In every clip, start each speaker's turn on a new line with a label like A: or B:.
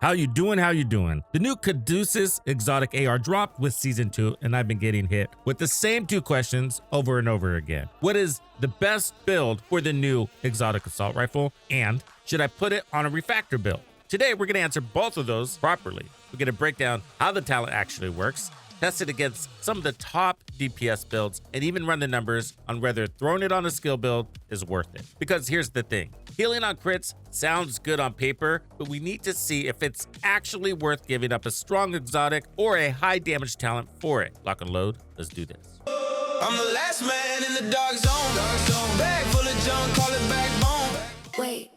A: How you doing? How you doing? The new Caduceus exotic AR dropped with season 2, and I've been getting hit with the same 2 questions over and over again. What is the best build for the new exotic assault rifle? And should I put it on a refactor build? Today, we're going to answer both of those properly. We're going to break down how the talent actually works, test it against some of the top DPS builds, and even run the numbers on whether throwing it on a skill build is worth it. Because here's the thing. Healing on crits sounds good on paper, but we need to see if it's actually worth giving up a strong exotic or a high damage talent for it. Lock and load, let's do this.
B: I'm the last man in the dark zone. Bag full of junk, call it backbone.
C: Wait.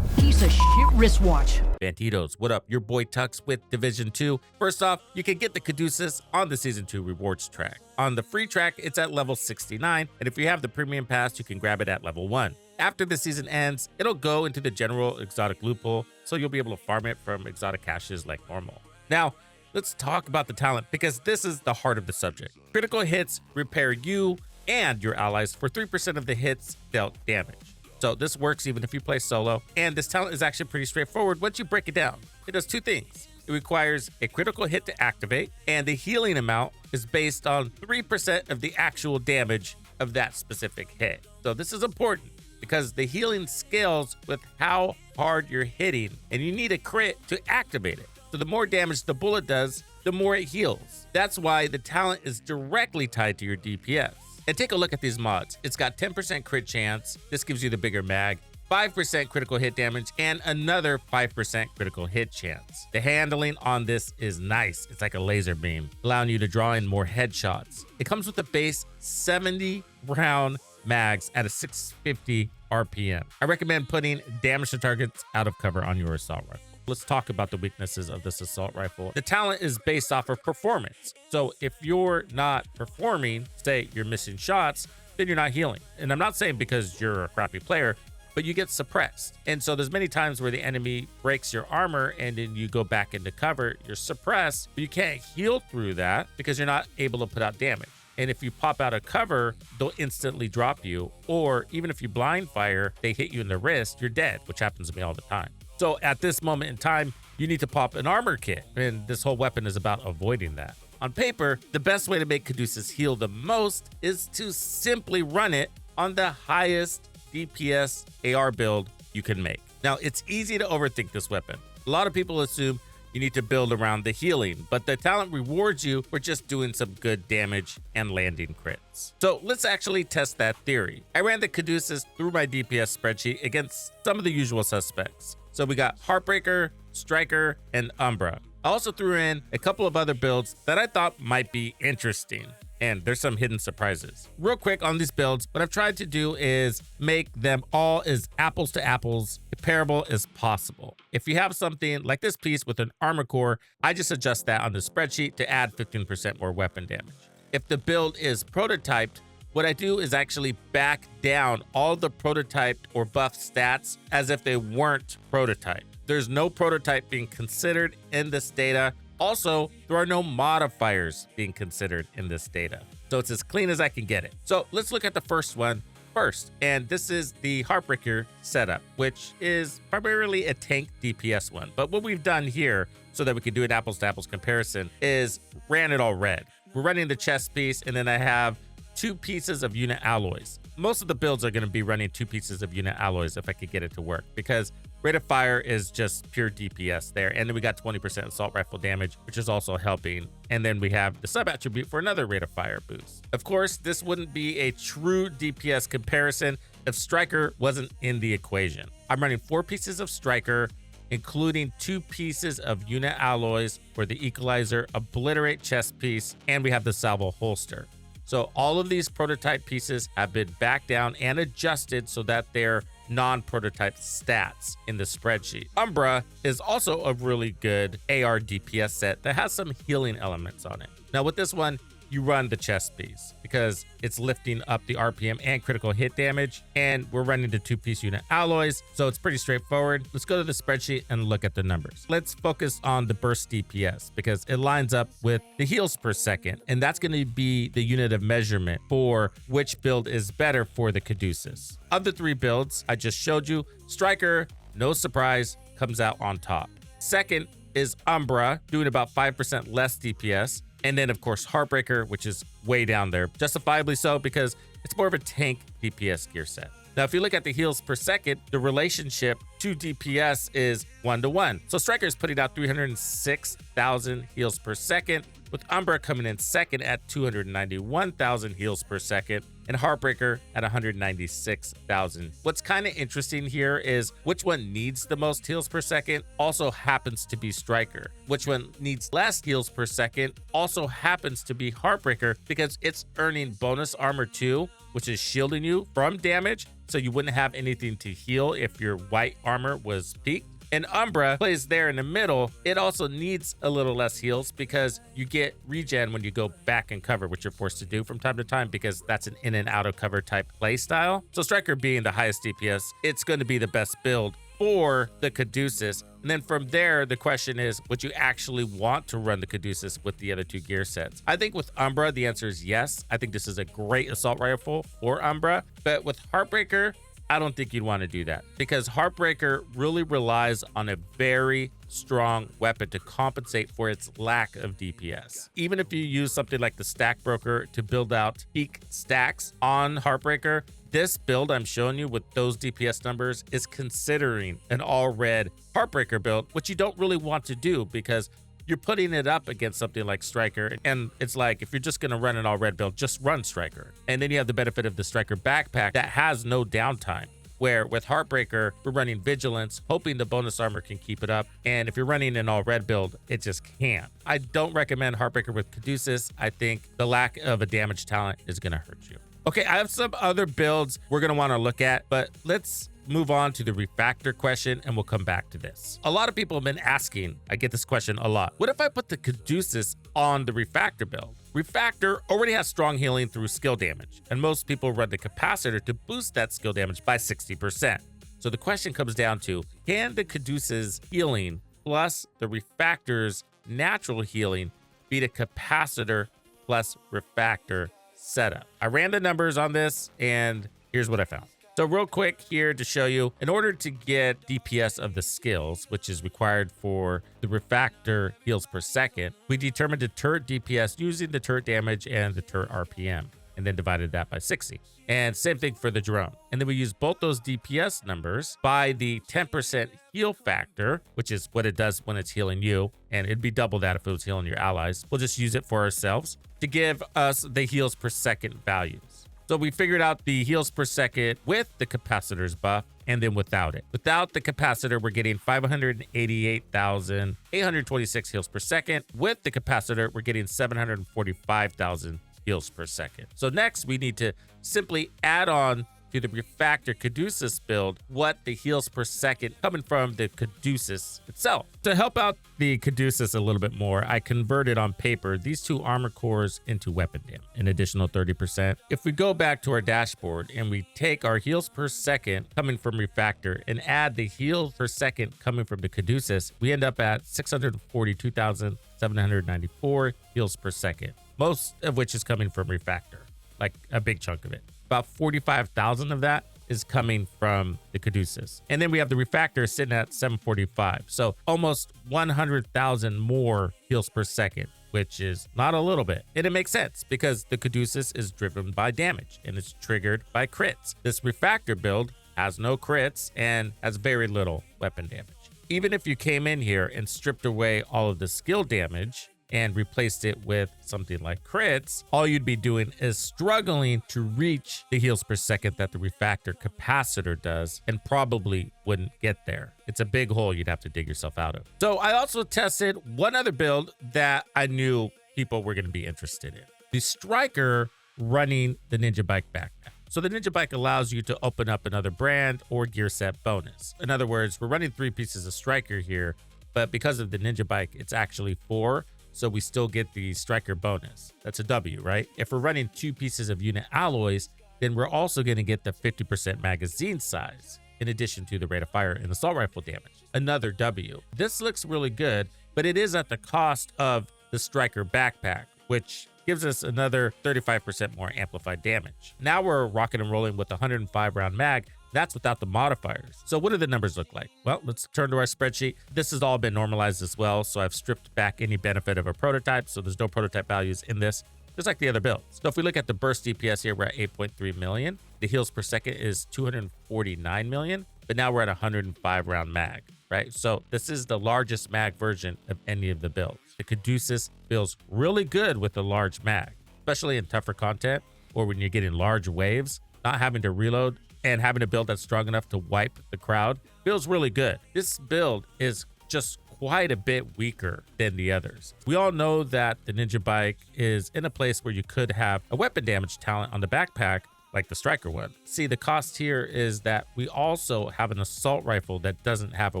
D: Piece of shit wristwatch.
A: Bandidos, what up? Your boy Tux with Division 2. First off, you can get the Caduceus on the Season 2 rewards track. On the free track, it's at level 69, and if you have the premium pass, you can grab it at level 1. After the season ends, it'll go into the general exotic loophole, so you'll be able to farm it from exotic caches like normal. Now, let's talk about the talent, because this is the heart of the subject. Critical hits repair you and your allies for 3% of the hits dealt damage. So this works even if you play solo, and this talent is actually pretty straightforward once you break it down. It does 2 things. It requires a critical hit to activate, and the healing amount is based on 3% of the actual damage of that specific hit. So this is important, because the healing scales with how hard you're hitting, and you need a crit to activate it. So the more damage the bullet does, the more it heals. That's why the talent is directly tied to your DPS. And take a look at these mods. It's got 10% crit chance. This gives you the bigger mag, 5% critical hit damage, and another 5% critical hit chance. The handling on this is nice. It's like a laser beam, allowing you to draw in more headshots. It comes with a base 70 round mags at a 650 RPM. I recommend putting damage to targets out of cover on your assault rifle. Let's talk about the weaknesses of this assault rifle. The talent is based off of performance. So if you're not performing, say you're missing shots, then you're not healing. And I'm not saying because you're a crappy player, but you get suppressed. And so there's many times where the enemy breaks your armor and then you go back into cover, you're suppressed, but you can't heal through that because you're not able to put out damage. And if you pop out of cover, they'll instantly drop you. Or even if you blind fire, they hit you in the wrist, you're dead, which happens to me all the time. So at this moment in time, you need to pop an armor kit, and this whole weapon is about avoiding that. On paper, the best way to make Caduceus heal the most is to simply run it on the highest DPS AR build you can make. Now, it's easy to overthink this weapon. A lot of people assume you need to build around the healing, but the talent rewards you for just doing some good damage and landing crits. So let's actually test that theory. I ran the Caduceus through my DPS spreadsheet against some of the usual suspects. So we got Heartbreaker, Striker, and Umbra. I also threw in a couple of other builds that I thought might be interesting, and there's some hidden surprises. Real quick on these builds, what I've tried to do is make them all as apples to apples comparable as possible. If you have something like this piece with an armor core, I just adjust that on the spreadsheet to add 15% more weapon damage. If the build is prototyped, what I do is actually back down all the prototyped or buff stats as if they weren't prototyped. There's no prototype being considered in this data. Also, there are no modifiers being considered in this data. So it's as clean as I can get it. So let's look at the first one first. And this is the Heartbreaker setup, which is primarily a tank DPS one. But what we've done here, so that we can do an apples to apples comparison, is ran it all red. We're running the chest piece, and then I have 2 pieces of unit alloys. Most of the builds are going to be running 2 pieces of unit alloys if I could get it to work, because rate of fire is just pure DPS there. And then we got 20% assault rifle damage, which is also helping. And then we have the sub attribute for another rate of fire boost. Of course, this wouldn't be a true DPS comparison if Striker wasn't in the equation. I'm running 4 pieces of Striker, including 2 pieces of unit alloys for the equalizer, obliterate chest piece, and we have the salvo holster. So all of these prototype pieces have been backed down and adjusted so that they're non-prototype stats in the spreadsheet. Umbra is also a really good AR DPS set that has some healing elements on it. Now with this one, you run the chest piece because it's lifting up the RPM and critical hit damage, and we're running the 2-piece unit alloys, so it's pretty straightforward. Let's go to the spreadsheet and look at the numbers. Let's focus on the burst DPS because it lines up with the heals per second, and that's going to be the unit of measurement for which build is better for the Caduceus. Of the 3 builds I just showed you, Striker, no surprise, comes out on top. Second is Umbra, doing about 5% less DPS. And then, of course, Heartbreaker, which is way down there, justifiably so because it's more of a tank DPS gear set. Now, if you look at the heals per second, the relationship to DPS is 1-to-1. So Striker is putting out 306,000 heals per second, with Umbra coming in second at 291,000 heals per second, and Heartbreaker at 196,000. What's kind of interesting here is which one needs the most heals per second also happens to be Striker. Which one needs less heals per second also happens to be Heartbreaker, because it's earning bonus armor too, which is shielding you from damage, so you wouldn't have anything to heal if your white armor was peaked. And Umbra plays there in the middle. It also needs a little less heals because you get regen when you go back and cover, which you're forced to do from time to time because that's an in and out of cover type play style. So Striker being the highest DPS, it's going to be the best build for the Caduceus. And then from there, the question is, would you actually want to run the Caduceus with the other two gear sets? I think with Umbra, the answer is yes. I think this is a great assault rifle for Umbra. But with Heartbreaker, I don't think you'd want to do that because Heartbreaker really relies on a very strong weapon to compensate for its lack of DPS. Even if you use something like the Stack Broker to build out peak stacks on Heartbreaker, this build I'm showing you with those DPS numbers is considering an all-red Heartbreaker build, which you don't really want to do because you're putting it up against something like Striker. And it's like, if you're just going to run an all-red build, just run Striker. And then you have the benefit of the Striker backpack that has no downtime. Where with Heartbreaker, we're running Vigilance, hoping the bonus armor can keep it up. And if you're running an all-red build, it just can't. I don't recommend Heartbreaker with Caduceus. I think the lack of a damage talent is going to hurt you. Okay, I have some other builds we're going to want to look at, but let's move on to the refactor question and we'll come back to this. A lot of people have been asking, I get this question a lot, what if I put the Caduceus on the refactor build? Refactor already has strong healing through skill damage, and most people run the capacitor to boost that skill damage by 60%. So the question comes down to, can the Caduceus healing plus the refactor's natural healing beat a capacitor plus refactor setup? I ran the numbers on this and here's what I found. So real quick here to show you, in order to get DPS of the skills, which is required for the refactor heals per second, we determined the turret DPS using the turret damage and the turret RPM, and then divided that by 60. And same thing for the drone. And then we use both those DPS numbers by the 10% heal factor, which is what it does when it's healing you. And it'd be double that if it was healing your allies. We'll just use it for ourselves to give us the heals per second values. So we figured out the heals per second with the capacitor's buff and then without it. Without the capacitor, we're getting 588,826 heals per second. With the capacitor, we're getting 745,000 heals per second. So next, we need to simply add on to the refactor Caduceus build what the heals per second coming from the Caduceus itself. To help out the Caduceus a little bit more, I converted on paper these two armor cores into weapon damage, an additional 30%. If we go back to our dashboard and we take our heals per second coming from refactor and add the heals per second coming from the Caduceus, we end up at 642,794 heals per second, most of which is coming from refactor, like a big chunk of it. About 45,000 of that is coming from the Caduceus. And then we have the refactor sitting at 745. So almost 100,000 more heals per second, which is not a little bit. And it makes sense because the Caduceus is driven by damage and it's triggered by crits. This refactor build has no crits and has very little weapon damage. Even if you came in here and stripped away all of the skill damage and replaced it with something like crits, all you'd be doing is struggling to reach the heals per second that the refactor capacitor does and probably wouldn't get there. It's a big hole you'd have to dig yourself out of. So I also tested one other build that I knew people were going to be interested in. The Striker running the Ninjabike backpack. So the Ninjabike allows you to open up another brand or gear set bonus. In other words, we're running 3 pieces of Striker here, but because of the Ninjabike, it's actually 4. So we still get the Striker bonus. That's a W, right? If we're running 2 pieces of unit alloys, then we're also going to get the 50% magazine size, in addition to the rate of fire and assault rifle damage. Another W. This looks really good, but it is at the cost of the Striker backpack, which gives us another 35% more amplified damage. Now we're rocking and rolling with a 105 round mag That's without the modifiers. So what do the numbers look like? Well, let's turn to our spreadsheet. This has all been normalized as well. So I've stripped back any benefit of a prototype. So there's no prototype values in this, just like the other builds. So if we look at the burst DPS here, we're at 8.3 million. The heals per second is 249 million, but now we're at 105 round mag, right? So this is the largest mag version of any of the builds. The Caduceus feels really good with the large mag, especially in tougher content or when you're getting large waves. Not having to reload and having a build that's strong enough to wipe the crowd feels really good. This build is just quite a bit weaker than the others. We all know that the Ninjabike is in a place where you could have a weapon damage talent on the backpack like the striker one. See, the cost here is that we also have an assault rifle that doesn't have a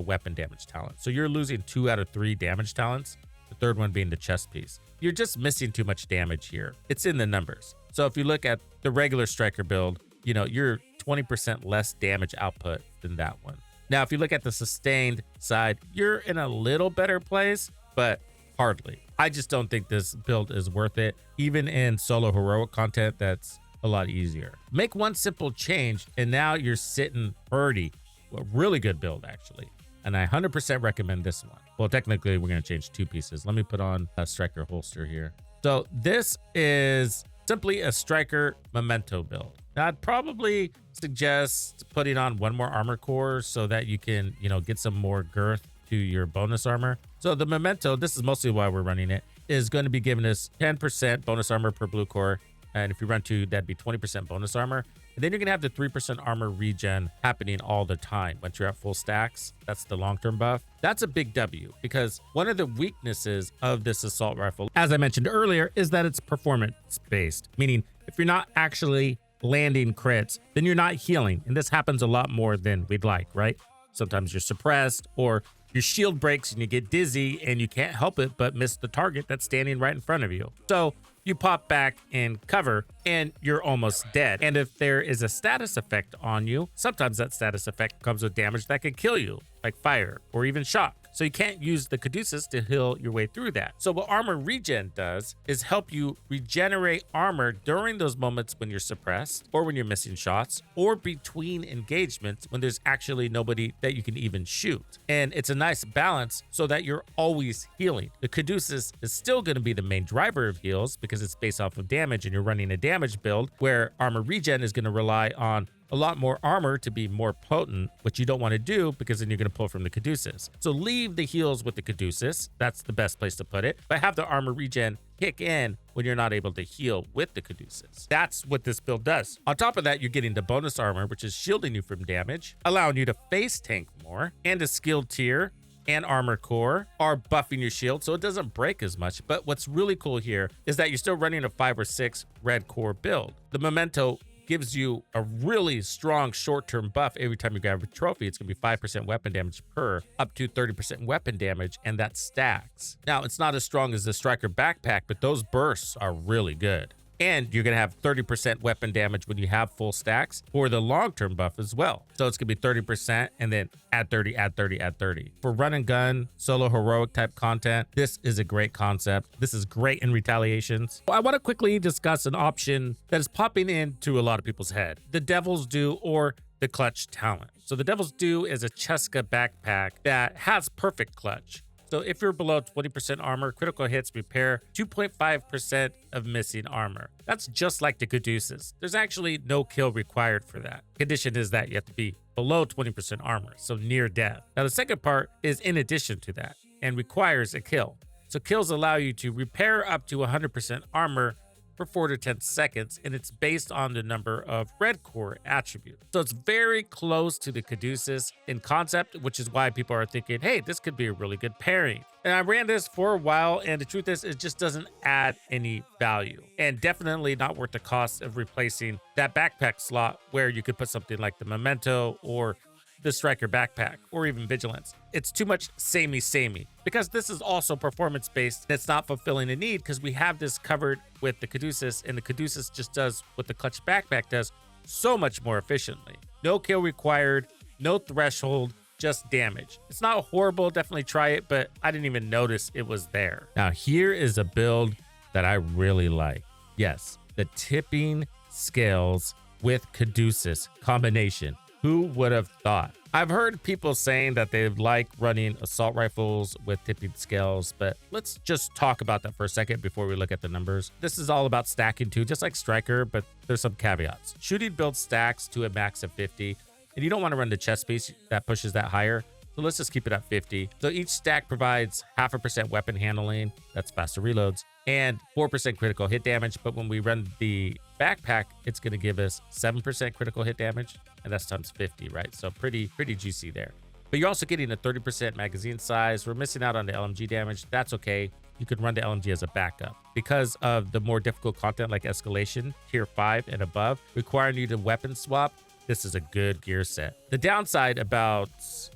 A: weapon damage talent. So you're losing 2 out of 3 damage talents, the third one being the chest piece. You're just missing too much damage here. It's in the numbers. So if you look at the regular striker build, you know, you're 20% less damage output than that one. Now, if you look at the sustained side, you're in a little better place, but hardly. I just don't think this build is worth it. Even in solo heroic content, that's a lot easier. Make one simple change, and now you're sitting pretty. A really good build, actually. And I 100% recommend this one. Well, technically, we're going to change 2 pieces. Let me put on a striker holster here. So this is simply a striker memento build. Now, I'd probably suggest putting on 1 more armor core so that you can, you know, get some more girth to your bonus armor. So the memento, this is mostly why we're running it, is going to be giving us 10% bonus armor per blue core. And if you run 2, that'd be 20% bonus armor. And then you're going to have the 3% armor regen happening all the time. Once you're at full stacks, that's the long-term buff. That's a big W, because one of the weaknesses of this assault rifle, as I mentioned earlier, is that it's performance-based. Meaning, if you're not actually landing crits, then you're not healing. And this happens a lot more than we'd like, right? Sometimes you're suppressed, or your shield breaks and you get dizzy and you can't help it but miss the target that's standing right in front of you. So you pop back in cover and you're almost dead. And if there is a status effect on you, sometimes that status effect comes with damage that can kill you, like fire or even shock. So you can't use the Caduceus to heal your way through that. So what armor regen does is help you regenerate armor during those moments when you're suppressed or when you're missing shots or between engagements when there's actually nobody that you can even shoot. And it's a nice balance so that you're always healing. The Caduceus is still going to be the main driver of heals because it's based off of damage and you're running a damage build, where armor regen is going to rely on a lot more armor to be more potent, which you don't want to do because then you're going to pull from the Caduceus. So leave the heals with the Caduceus. That's the best place to put it. But have the armor regen kick in when you're not able to heal with the Caduceus. That's what this build does. On top of that, you're getting the bonus armor, which is shielding you from damage, allowing you to face tank more, and a skill tier and armor core are buffing your shield so it doesn't break as much. But what's really cool here is that you're still running a 5 or 6 red core build. The Memento gives you a really strong short-term buff every time you grab a trophy. It's going to be 5% weapon damage per, up to 30% weapon damage, and that stacks. Now, it's not as strong as the Striker backpack, but those bursts are really good. And you're going to have 30% weapon damage when you have full stacks for the long-term buff as well. So it's going to be 30% and then add 30, add 30, add 30. For run and gun, solo heroic type content, this is a great concept. This is great in retaliations. I want to quickly discuss an option that is popping into a lot of people's head. The Devil's Due or the Clutch talent. So the Devil's Due is a Cheska backpack that has perfect clutch. So if you're below 20% armor, critical hits repair 2.5% of missing armor. That's just like the Caduceus. There's actually no kill required for that. Condition is that you have to be below 20% armor, so near death. Now the second part is in addition to that and requires a kill. So kills allow you to repair up to 100% armor for 4 to 10 seconds, and it's based on the number of red core attributes. So it's very close to the Caduceus in concept, which is why people are thinking, hey, this could be a really good pairing. And I ran this for a while, and the truth is it just doesn't add any value, and definitely not worth the cost of replacing that backpack slot where you could put something like the Memento or the Striker backpack or even Vigilance. It's too much samey because this is also performance based. It's not fulfilling a need because we have this covered with the Caduceus, and the Caduceus just does what the Clutch backpack does so much more efficiently. No kill required, no threshold, just damage. It's not horrible, definitely try it, but I didn't even notice it was there. Now here is a build that I really like. Yes, the tipping scales with Caduceus combination Who would have thought? I've heard people saying that they like running assault rifles with tipping scales, but let's just talk about that for a second before we look at the numbers. This is all about stacking too, just like Striker, but there's some caveats. Shooting build stacks to a max of 50, and you don't want to run the chest piece that pushes that higher. So let's just keep it at 50. So each stack provides 0.5% weapon handling, that's faster reloads, and 4% critical hit damage. But when we run the backpack, it's going to give us 7% critical hit damage, and that's times 50, right? So pretty juicy there. But you're also getting a 30% magazine size. We're missing out on the LMG damage. That's okay. You could run the LMG as a backup. Because of the more difficult content like Escalation, Tier 5 and above, requiring you to weapon swap, this is a good gear set. The downside about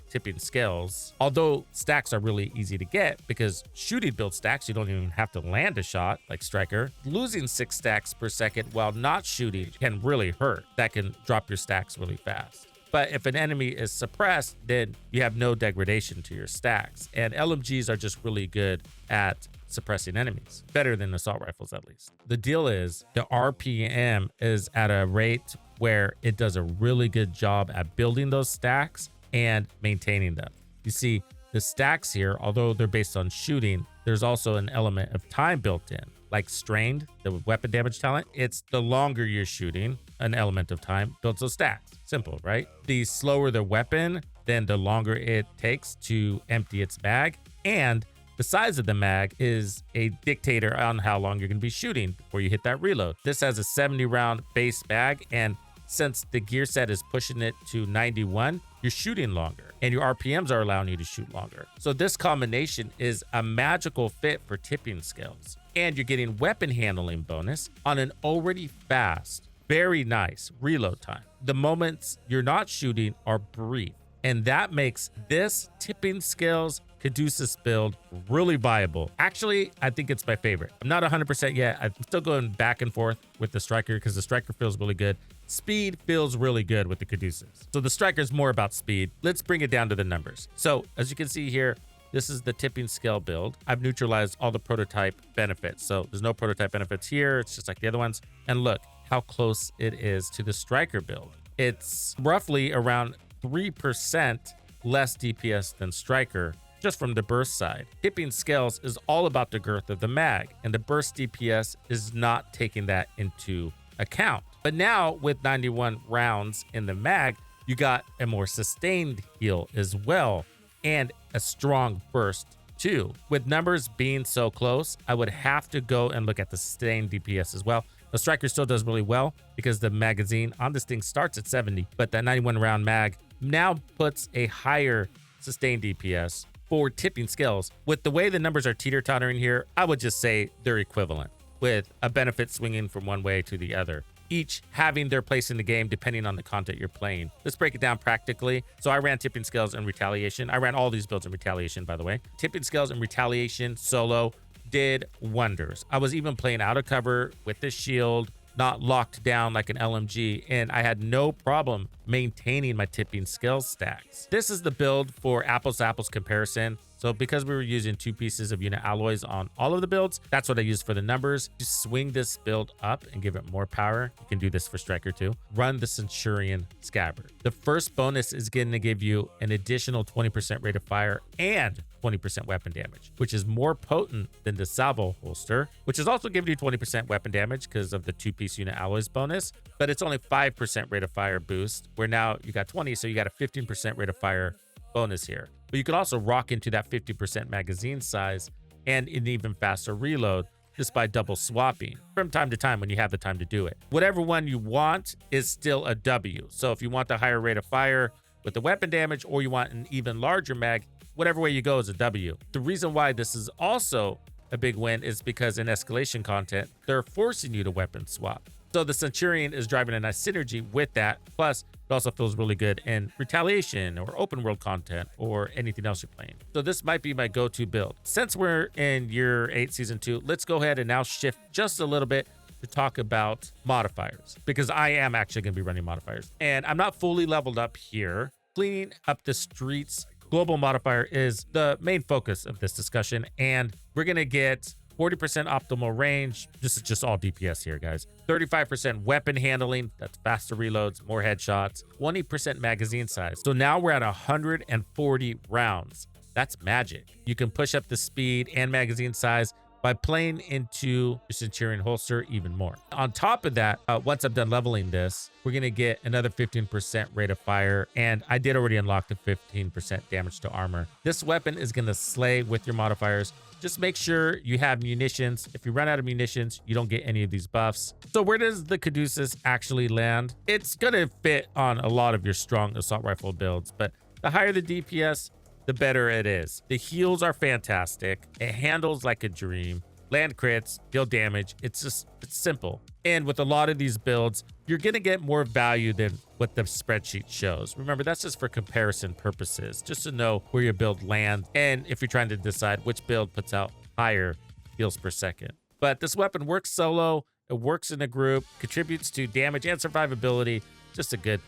A: tipping scales, although stacks are really easy to get because shooting build stacks, you don't even have to land a shot like Striker. Losing 6 stacks per second while not shooting can really hurt. That can drop your stacks really fast. But if an enemy is suppressed, then you have no degradation to your stacks. And LMGs are just really good at suppressing enemies, better than assault rifles at least. The deal is the RPM is at a rate where it does a really good job at building those stacks and maintaining them. You see, the stacks here, although they're based on shooting, there's also an element of time built in. Like Strained, the weapon damage talent, it's the longer you're shooting, an element of time builds those stacks. Simple, right? The slower the weapon, then the longer it takes to empty its mag. And the size of the mag is a dictator on how long you're going to be shooting before you hit that reload. This has a 70 round base mag, and since the gear set is pushing it to 91, you're shooting longer and your RPMs are allowing you to shoot longer. So this combination is a magical fit for tipping skills. And you're getting weapon handling bonus on an already fast, very nice reload time. The moments you're not shooting are brief, and that makes this tipping skills Caduceus build really viable. Actually, I think it's my favorite. I'm not 100% yet. I'm still going back and forth with the Striker because the Striker feels really good. Speed feels really good with the Caduceus. So the Striker is more about speed. Let's bring it down to the numbers. So as you can see here, this is the tipping scale build. I've neutralized all the prototype benefits. So there's no prototype benefits here. It's just like the other ones. And look how close it is to the Striker build. It's roughly around 3% less DPS than Striker, just from the burst side. Tipping scales is all about the girth of the mag, and the burst DPS is not taking that into account. But now with 91 rounds in the mag, you got a more sustained heal as well, and a strong burst too. With numbers being so close, I would have to go and look at the sustained DPS as well. The Striker still does really well because the magazine on this thing starts at 70, but that 91 round mag now puts a higher sustained DPS for tipping skills. With the way the numbers are teeter-tottering here, I would just say they're equivalent, with a benefit swinging from one way to the other, each having their place in the game depending on the content you're playing. Let's break it down practically. So I ran tipping skills and retaliation. I ran all these builds in retaliation, by the way. Tipping skills and retaliation solo did wonders. I was even playing out of cover with the shield, not locked down like an LMG, and I had no problem maintaining my tipping skills stacks. This is the build for apples to apples comparison. So because we were using 2 pieces of unit alloys on all of the builds, that's what I used for the numbers. Just swing this build up and give it more power. You can do this for Striker too. Run the Centurion Scabbard. The first bonus is going to give you an additional 20% rate of fire and 20% weapon damage, which is more potent than the Salvo holster, which is also giving you 20% weapon damage because of the 2-piece unit alloys bonus, but it's only 5% rate of fire boost, where now you got 20, so you got a 15% rate of fire bonus here. But you can also rock into that 50% magazine size and an even faster reload just by double swapping from time to time when you have the time to do it. Whatever one you want is still a W. So if you want the higher rate of fire with the weapon damage, or you want an even larger mag, whatever way you go is a W. The reason why this is also a big win is because in escalation content, they're forcing you to weapon swap. So the Centurion is driving a nice synergy with that. Plus, it also feels really good in retaliation or open world content or anything else you're playing. So this might be my go-to build. Since we're in year 8, season 2, let's go ahead and now shift just a little bit to talk about modifiers, because I am actually going to be running modifiers. And I'm not fully leveled up here. Cleaning up the streets global modifier is the main focus of this discussion, and we're going to get 40% optimal range. This is just all DPS here, guys. 35% weapon handling. That's faster reloads, more headshots. 20% magazine size. So now we're at 140 rounds. That's magic. You can push up the speed and magazine size by playing into your Centurion holster even more. On top of that, once I'm done leveling this, we're gonna get another 15% rate of fire, and I did already unlock the 15% damage to armor. This weapon is gonna slay with your modifiers. Just make sure you have munitions. If you run out of munitions, you don't get any of these buffs. So where does the Caduceus actually land? It's gonna fit on a lot of your strong assault rifle builds, but the higher the DPS, the better it is. The heals are fantastic. It handles like a dream. Land crits, deal damage. It's simple. And with a lot of these builds, you're gonna get more value than what the spreadsheet shows. Remember, that's just for comparison purposes, just to know where your build lands. And if you're trying to decide which build puts out higher heals per second. But this weapon works solo, it works in a group, contributes to damage and survivability. Just a good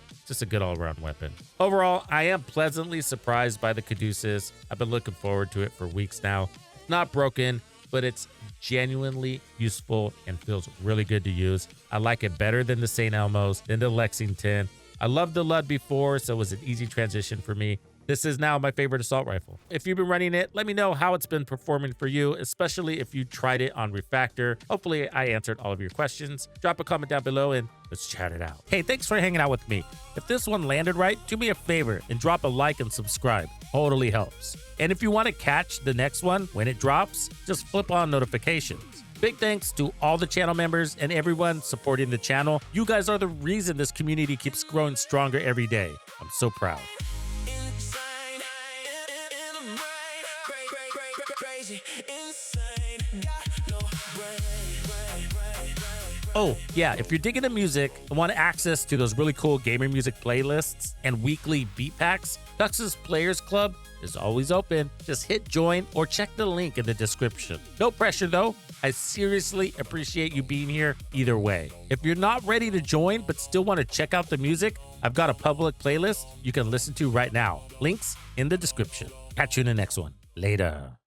A: all-around weapon. Overall, I am pleasantly surprised by the Caduceus. I've been looking forward to it for weeks now. Not broken, but it's genuinely useful and feels really good to use. I like it better than the St. Elmo's, than the Lexington. I loved the Lud before, so it was an easy transition for me. This is now my favorite assault rifle. If you've been running it, let me know how it's been performing for you, especially if you tried it on Refactor. Hopefully I answered all of your questions. Drop a comment down below and let's chat it out. Hey, thanks for hanging out with me. If this one landed right, do me a favor and drop a like and subscribe. Totally helps. And if you want to catch the next one when it drops, just flip on notifications. Big thanks to all the channel members and everyone supporting the channel. You guys are the reason this community keeps growing stronger every day. I'm so proud. Oh, yeah, if you're digging the music and want access to those really cool gamer music playlists and weekly beat packs, Tux's Players Club is always open. Just hit join or check the link in the description. No pressure though. I seriously appreciate you being here either way. If you're not ready to join but still want to check out the music, I've got a public playlist you can listen to right now. Links in the description. Catch you in the next one. Later.